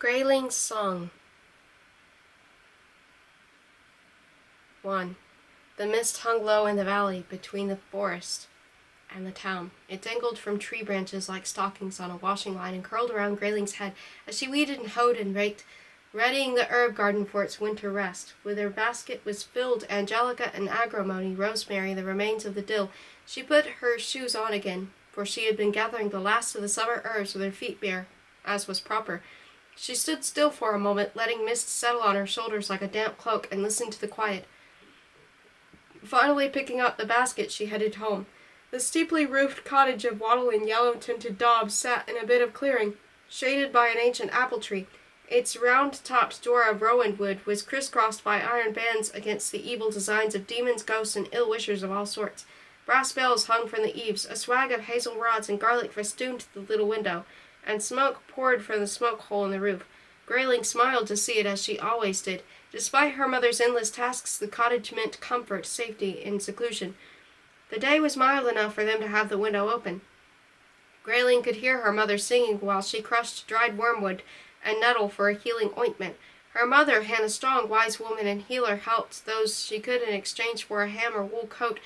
Grayling's Song. 1. The mist hung low in the valley between the forest and the town. It dangled from tree branches like stockings on a washing line and curled around Grayling's head as she weeded and hoed and raked, readying the herb garden for its winter rest. With her basket was filled angelica and agrimony, rosemary, and the remains of the dill. She put her shoes on again, for she had been gathering the last of the summer herbs with her feet bare, as was proper. She stood still for a moment, letting mist settle on her shoulders like a damp cloak, and listened to the quiet. Finally picking up the basket, she headed home. The steeply roofed cottage of wattle and yellow-tinted daub sat in a bit of clearing, shaded by an ancient apple tree. Its round-topped door of rowan wood was crisscrossed by iron bands against the evil designs of demons, ghosts, and ill-wishers of all sorts. Brass bells hung from the eaves, a swag of hazel rods and garlic festooned the little window, and smoke poured from the smoke-hole in the roof. Grayling smiled to see it, as she always did. Despite her mother's endless tasks, the cottage meant comfort, safety, and seclusion. The day was mild enough for them to have the window open. Grayling could hear her mother singing while she crushed dried wormwood and nettle for a healing ointment. Her mother, Hannah Strong, wise woman and healer, helped those she could in exchange for a ham or wool coat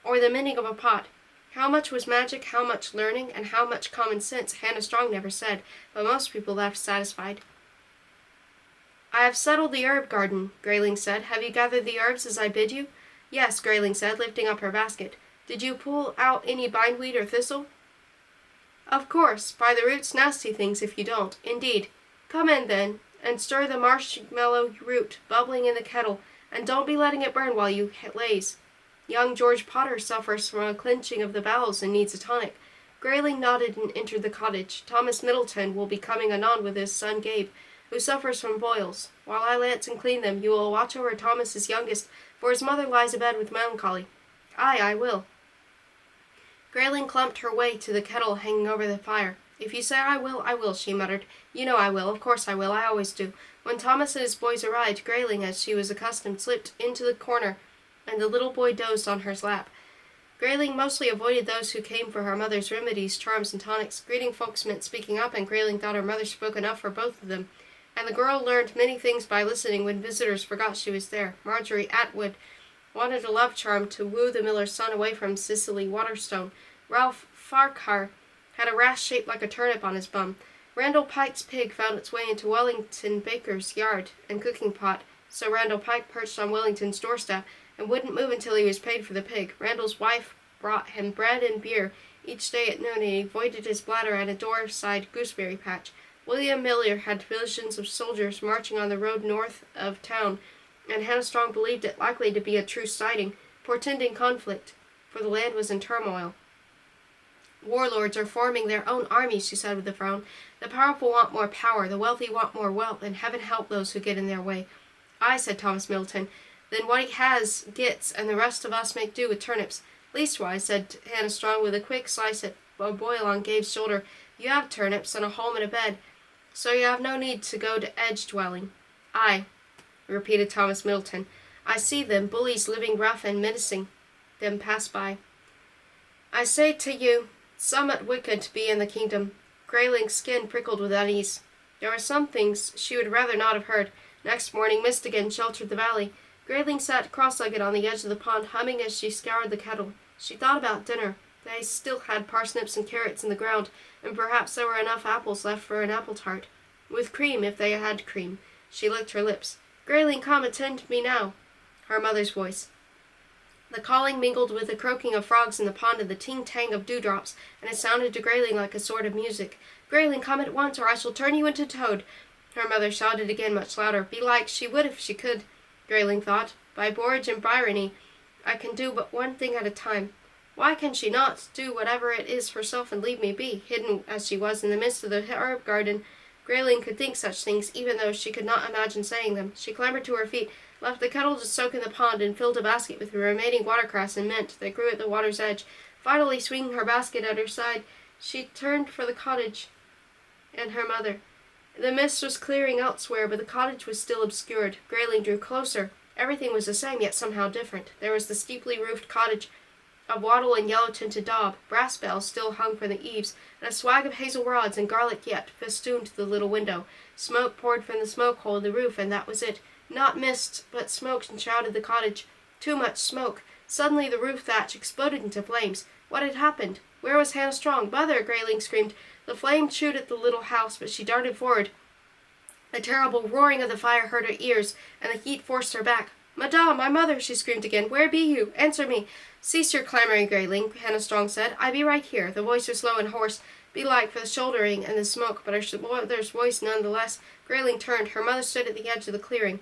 or the mending of a pot. How much was magic, how much learning, and how much common sense, Hannah Strong never said, but most people left satisfied. "I have settled the herb garden," Grayling said. "Have you gathered the herbs as I bid you?" "Yes," Grayling said, lifting up her basket. "Did you pull out any bindweed or thistle?" "Of course. By the roots, nasty things if you don't. Indeed. Come in, then, and stir the marshmallow root bubbling in the kettle, and don't be letting it burn while you laze. Young George Potter suffers from a clenching of the bowels and needs a tonic." Grayling nodded and entered the cottage. "Thomas Middleton will be coming anon with his son Gabe, who suffers from boils. While I lance and clean them, you will watch over Thomas's youngest, for his mother lies abed with melancholy." "Aye, I will." Grayling clumped her way to the kettle hanging over the fire. "If you say I will," she muttered. "You know I will. Of course I will. I always do." When Thomas and his boys arrived, Grayling, as she was accustomed, slipped into the corner, and the little boy dozed on her lap. Grayling mostly avoided those who came for her mother's remedies, charms, and tonics. Greeting folks meant speaking up, and Grayling thought her mother spoke enough for both of them. And the girl learned many things by listening when visitors forgot she was there. Marjorie Atwood wanted a love charm to woo the miller's son away from Cicely Waterstone. Ralph Farquhar had a rash shaped like a turnip on his bum. Randall Pike's pig found its way into Wellington Baker's yard and cooking pot, so Randall Pike perched on Wellington's doorstep and wouldn't move until he was paid for the pig. Randall's wife brought him bread and beer each day at noon, and he voided his bladder at a door-side gooseberry patch. William Miller had visions of soldiers marching on the road north of town, and Hannah Strong believed it likely to be a true sighting, portending conflict, for the land was in turmoil. "Warlords are forming their own armies," she said with a frown. "The powerful want more power, the wealthy want more wealth, and heaven help those who get in their way." "Aye," said Thomas Middleton. "Then what he has gets, and the rest of us make do with turnips." "Leastwise," said Hannah Strong, with a quick slice at a boil on Gabe's shoulder, "you have turnips and a home and a bed, so you have no need to go to edge dwelling." "Aye," repeated Thomas Middleton. "I see them, bullies living rough and menacing them pass by. I say to you, summat wicked be in the kingdom." Grayling's skin prickled with unease. There were some things she would rather not have heard. Next morning, mist again sheltered the valley. Grayling sat cross-legged on the edge of the pond, humming as she scoured the kettle. She thought about dinner. They still had parsnips and carrots in the ground, and perhaps there were enough apples left for an apple tart. With cream, if they had cream. She licked her lips. "Grayling, come, attend to me now." Her mother's voice. The calling mingled with the croaking of frogs in the pond and the ting-tang of dewdrops, and it sounded to Grayling like a sort of music. "Grayling, come at once, or I shall turn you into toad." Her mother shouted again, much louder. Belike she would if she could, Grayling thought. By Borage and Bryony, I can do but one thing at a time. Why can she not do whatever it is herself and leave me be? Hidden as she was in the midst of the herb garden, Grayling could think such things, even though she could not imagine saying them. She clambered to her feet, left the kettle to soak in the pond, and filled a basket with the remaining watercress and mint that grew at the water's edge. Finally, swinging her basket at her side, she turned for the cottage and her mother. The mist was clearing elsewhere, but the cottage was still obscured. Grayling drew closer. Everything was the same, yet somehow different. There was the steeply roofed cottage of wattle and yellow-tinted daub. Brass bells still hung from the eaves, and a swag of hazel rods and garlic yet festooned the little window. Smoke poured from the smoke hole in the roof, and that was it. Not mist, but smoke enshrouded the cottage. Too much smoke. Suddenly the roof thatch exploded into flames. What had happened? Where was Hannah Strong? Mother! Grayling screamed. The flame chewed at the little house, but she darted forward. The terrible roaring of the fire hurt her ears, and the heat forced her back. Madame, my mother! She screamed again. Where be you? Answer me! Cease your clamoring, Grayling, Hannah Strong said. I be right here. The voice was low and hoarse, belike for the shouldering and the smoke, but her mother's voice none the less. Grayling turned. Her mother stood at the edge of the clearing.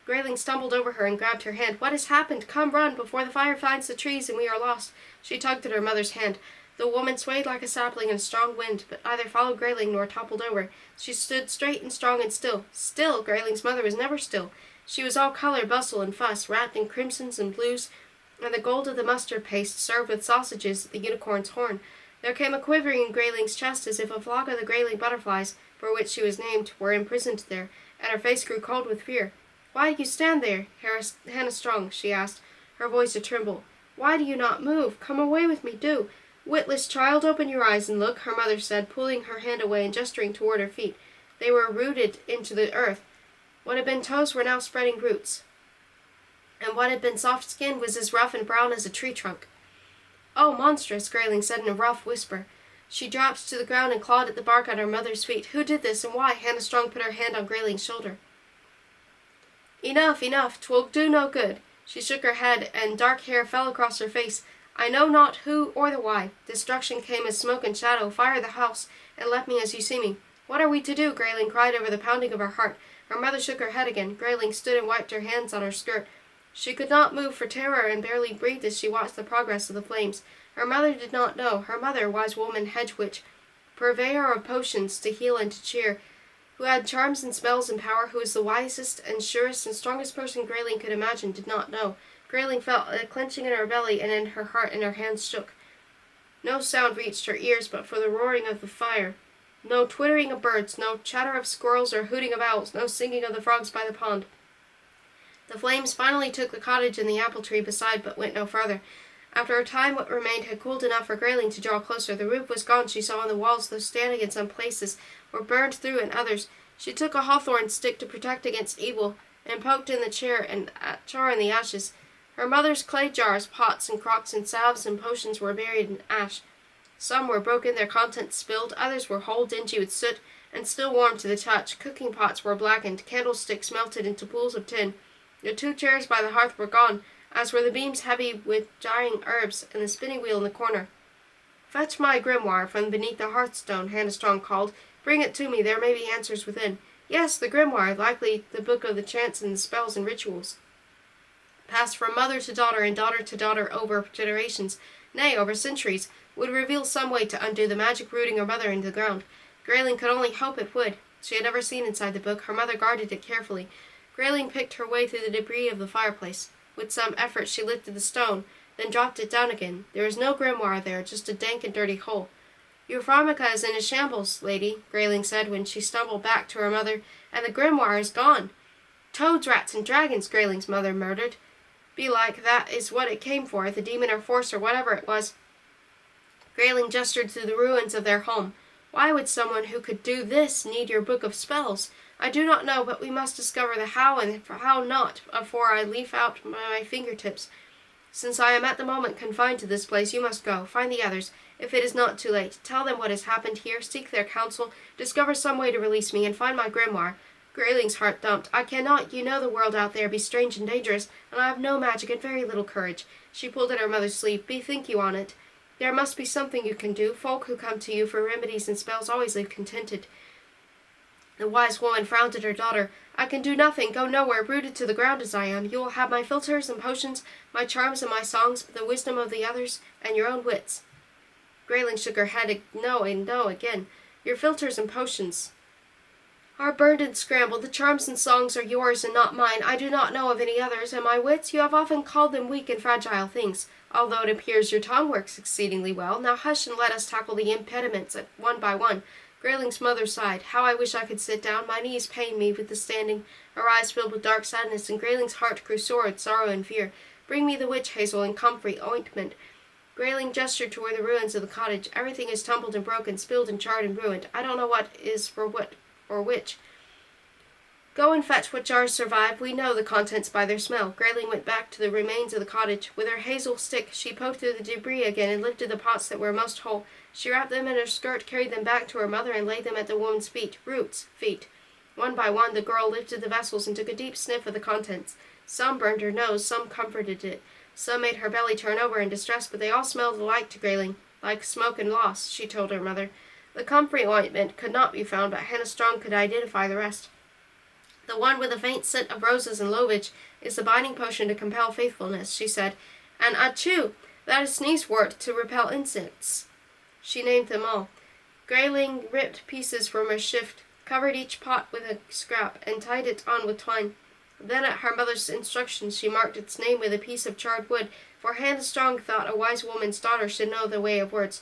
Grayling stumbled over her and grabbed her hand. What has happened? Come, run, before the fire finds the trees and we are lost. She tugged at her mother's hand. The woman swayed like a sapling in a strong wind, but neither followed Grayling nor toppled over. She stood straight and strong and still. Still! Grayling's mother was never still. She was all color, bustle, and fuss, wrapped in crimsons and blues, and the gold of the mustard paste served with sausages at the unicorn's horn. There came a quivering in Grayling's chest as if a flock of the Grayling butterflies, for which she was named, were imprisoned there, and her face grew cold with fear. Why do you stand there, Hannah Strong? She asked, her voice a tremble. Why do you not move? Come away with me, do. Witless child, open your eyes and look, her mother said, pulling her hand away and gesturing toward her feet. They were rooted into the earth. What had been toes were now spreading roots, and what had been soft skin was as rough and brown as a tree trunk. Oh, monstrous, Grayling said in a rough whisper. She dropped to the ground and clawed at the bark at her mother's feet. Who did this, and why? Hannah Strong put her hand on Grayling's shoulder. Enough, enough, 'twill do no good. She shook her head, and dark hair fell across her face. I know not who or the why. Destruction came as smoke and shadow. Fire the house, and left me as you see me. What are we to do? Grayling cried over the pounding of her heart. Her mother shook her head again. Grayling stood and wiped her hands on her skirt. She could not move for terror and barely breathed as she watched the progress of the flames. Her mother did not know. Her mother, wise woman, hedge witch, purveyor of potions to heal and to cheer, who had charms and spells and power, who was the wisest and surest and strongest person Grayling could imagine, did not know. Grayling felt a clenching in her belly and in her heart, and her hands shook. No sound reached her ears but for the roaring of the fire. No twittering of birds, no chatter of squirrels or hooting of owls, no singing of the frogs by the pond. The flames finally took the cottage and the apple tree beside, but went no farther. After a time what remained had cooled enough for Grayling to draw closer. The roof was gone, she saw, and the walls, though standing in some places, were burned through in others. She took a hawthorn stick to protect against evil, and poked in the chair and char in the ashes. Her mother's clay jars, pots and crocks and salves and potions were buried in ash. Some were broken, their contents spilled, others were whole, dingy with soot, and still warm to the touch. Cooking pots were blackened, candlesticks melted into pools of tin. The 2 chairs by the hearth were gone, as were the beams heavy with drying herbs, and the spinning wheel in the corner. Fetch my grimoire from beneath the hearthstone, Hannah Strong called. Bring it to me, there may be answers within. Yes, the grimoire, likely the book of the chants and the spells and rituals, passed from mother to daughter and daughter to daughter over generations, nay, over centuries, would reveal some way to undo the magic rooting her mother into the ground. Grayling could only hope it would. She had never seen inside the book. Her mother guarded it carefully. Grayling picked her way through the debris of the fireplace. With some effort she lifted the stone, then dropped it down again. There was no grimoire there, just a dank and dirty hole. Your pharmaca is in a shambles, lady, Grayling said when she stumbled back to her mother, and the grimoire is gone. Toads, rats, and dragons, Grayling's mother murmured. Belike that is what it came for, the demon or force or whatever it was. Grayling gestured to the ruins of their home. Why would someone who could do this need your book of spells? I do not know, but we must discover the how and how not afore I leaf out my fingertips. Since I am at the moment confined to this place, you must go. Find the others, if it is not too late. Tell them what has happened here, seek their counsel, discover some way to release me, and find my grimoire. Grayling's heart thumped. I cannot, you know the world out there be strange and dangerous, and I have no magic and very little courage. She pulled at her mother's sleeve. Bethink you on it. There must be something you can do. Folk who come to you for remedies and spells always leave contented. The wise woman frowned at her daughter. I can do nothing, go nowhere, rooted to the ground as I am. You will have my philters and potions, my charms and my songs, the wisdom of the others, and your own wits. Grayling shook her head. No and no again. Your philters and potions are burned and scrambled. The charms and songs are yours and not mine. I do not know of any others, and my wits, you have often called them weak and fragile things, although it appears your tongue works exceedingly well. Now hush and let us tackle the impediments one by one. Grayling's mother sighed. How I wish I could sit down. My knees pain me with the standing. Her eyes filled with dark sadness, and Grayling's heart grew sore with sorrow and fear. Bring me the witch hazel and comfrey ointment. Grayling gestured toward the ruins of the cottage. Everything is tumbled and broken, spilled and charred and ruined. I don't know what is for what or which. Go and fetch what jars survive. We know the contents by their smell. Grayling went back to the remains of the cottage. With her hazel stick, she poked through the debris again and lifted the pots that were most whole. She wrapped them in her skirt, carried them back to her mother, and laid them at the woman's feet. Roots, feet. One by one, the girl lifted the vessels and took a deep sniff of the contents. Some burned her nose, some comforted it. Some made her belly turn over in distress, but they all smelled alike to Grayling. Like smoke and loss, she told her mother. The comfrey ointment could not be found, but Hannah Strong could identify the rest. The one with a faint scent of roses and lovage is the binding potion to compel faithfulness, she said. And achoo! That is sneezewort to repel insects. She named them all. Grayling ripped pieces from her shift, covered each pot with a scrap, and tied it on with twine. Then at her mother's instructions she marked its name with a piece of charred wood, for Hannah Strong thought a wise woman's daughter should know the way of words.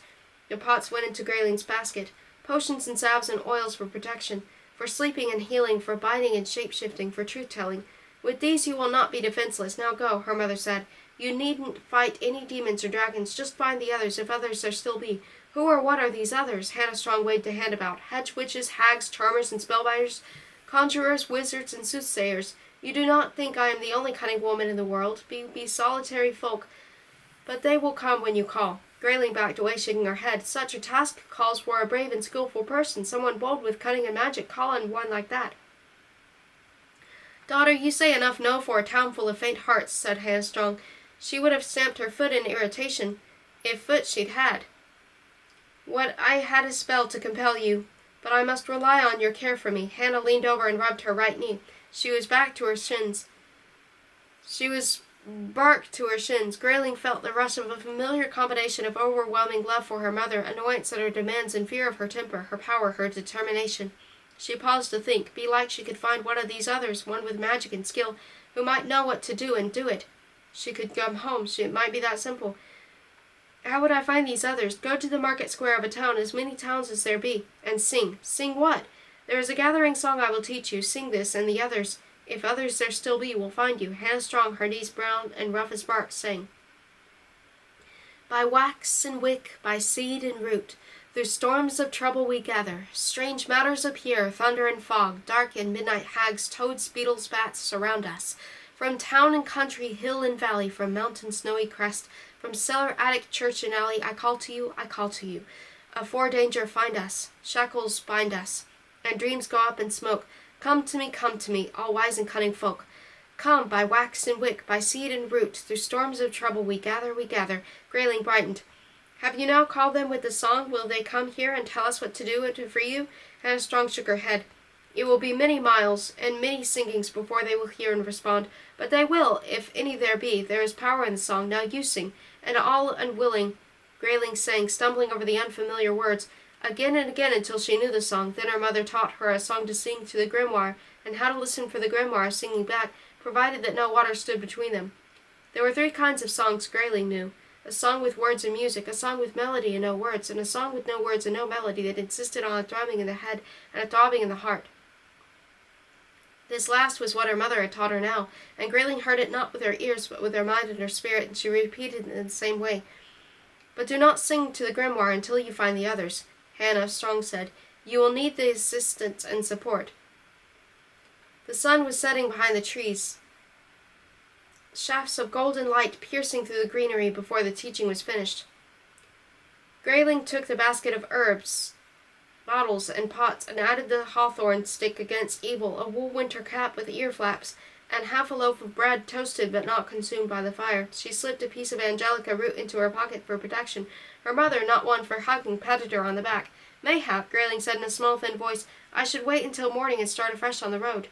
The pots went into Grayling's basket, potions and salves and oils for protection, for sleeping and healing, for binding and shape-shifting, for truth-telling. With these you will not be defenseless. Now go, her mother said. You needn't fight any demons or dragons. Just find the others, if others there still be. Who or what are these others? Hannah Strong waved a hand about. Hedge witches, hags, charmers, and spellbinders, conjurers, wizards, and soothsayers. You do not think I am the only cunning woman in the world. Be solitary folk, but they will come when you call. Grayling backed away, shaking her head. Such a task calls for a brave and skillful person, someone bold with cunning and magic. Call on one like that. Daughter, you say enough no for a town full of faint hearts, said Hannah Strong. She would have stamped her foot in irritation, if foot she'd had. What I had a spell to compel you, but I must rely on your care for me. Hannah leaned over and rubbed her right knee. She was back to her shins. She was barked to her shins. Grayling felt the rush of a familiar combination of overwhelming love for her mother, annoyance at her demands, and fear of her temper, her power, her determination. She paused to think. Belike she could find one of these others, one with magic and skill, who might know what to do and do it. She could come home. It might be that simple. How would I find these others? Go to the market square of a town, as many towns as there be, and sing. Sing what? There is a gathering song I will teach you. Sing this, and the others, if others there still be, will find you. Hannah Strong, her knees brown and rough as bark, sang. By wax and wick, by seed and root, through storms of trouble we gather. Strange matters appear, thunder and fog, dark and midnight hags, toads, beetles, bats surround us. From town and country, hill and valley, from mountain snowy crest, from cellar, attic, church, and alley, I call to you, I call to you. Afore danger find us, shackles bind us, and dreams go up in smoke. Come to me, all wise and cunning folk. Come, by wax and wick, by seed and root, through storms of trouble we gather, we gather. Grayling brightened. Have you now called them with the song? Will they come here and tell us what to do and to free you? Hannah Strong shook her head. It will be many miles and many singings before they will hear and respond, but they will, if any there be. There is power in the song. Now you sing. And all unwilling, Grayling sang, stumbling over the unfamiliar words, again and again until she knew the song. Then her mother taught her a song to sing to the grimoire, and how to listen for the grimoire singing back, provided that no water stood between them. There were 3 kinds of songs Grayling knew. A song with words and music, a song with melody and no words, and a song with no words and no melody that insisted on a throbbing in the head and a throbbing in the heart. This last was what her mother had taught her now, and Grayling heard it not with her ears but with her mind and her spirit, and she repeated it in the same way. But do not sing to the grimoire until you find the others, Hannah Strong said. You will need the assistance and support. The sun was setting behind the trees, shafts of golden light piercing through the greenery before the teaching was finished. Grayling took the basket of herbs, bottles, and pots, and added the hawthorn stick against evil, a wool winter cap with ear flaps, and half a loaf of bread toasted but not consumed by the fire. She slipped a piece of angelica root into her pocket for protection. Her mother, not one for hugging, patted her on the back. Mayhap, Grayling said in a small, thin voice, I should wait until morning and start afresh on the road.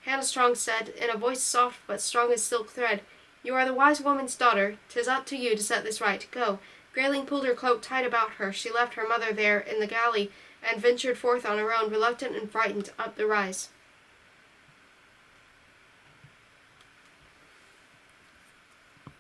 Hannah Strong said, in a voice soft but strong as silk thread, You are the wise woman's daughter. 'Tis up to you to set this right. Go. Grayling pulled her cloak tight about her. She left her mother there in the galley and ventured forth on her own, reluctant and frightened, up the rise.